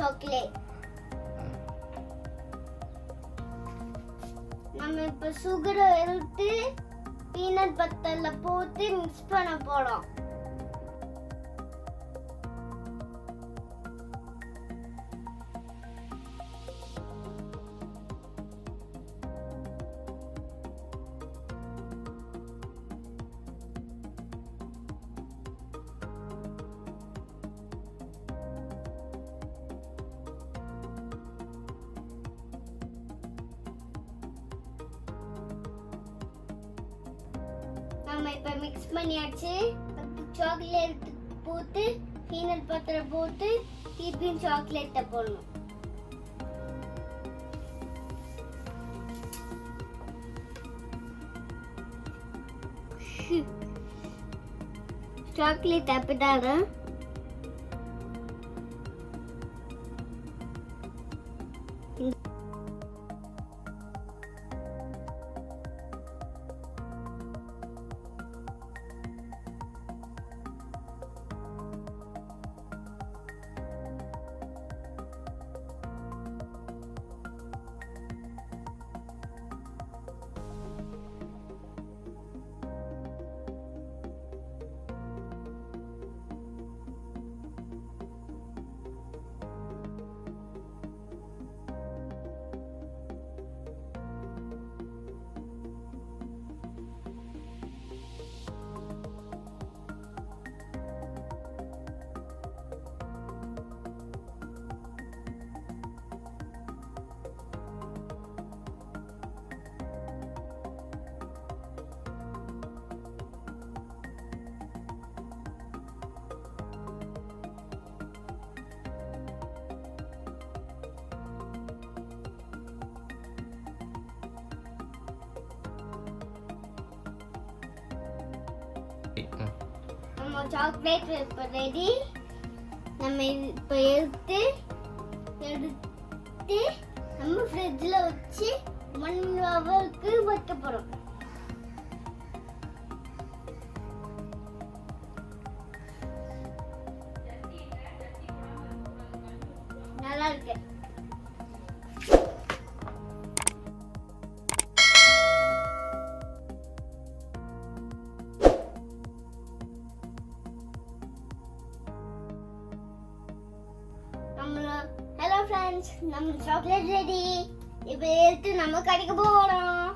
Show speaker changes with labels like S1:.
S1: chocolate. நம்ம இப்ப சுகரை எடுத்து பீனட் பட்டர்ல போட்டு மிக்ஸ் பண்ண போறோம். நம்ம இப்ப மிக்ஸ் பண்ணியாச்சு. சாக்லேட் போட்டு பீனட் பட்டர் போட்டு திருப்பி சாக்லேட்டை போடணும். சாக்லேட் அப்படிதான் நம்ம சாக்லேட் இப்ப ரெடி. நம்ம இப்ப எடுத்து நம்ம ஃப்ரிட்ஜ்ல வச்சு 1 ஹவருக்கு வைக்க போறோம். நல்லா இருக்கு. Hello friends, நம்ம சாக்லேட் ரெடி. இப்போ எடுத்து நம்ம கடைக்கு போறோம்.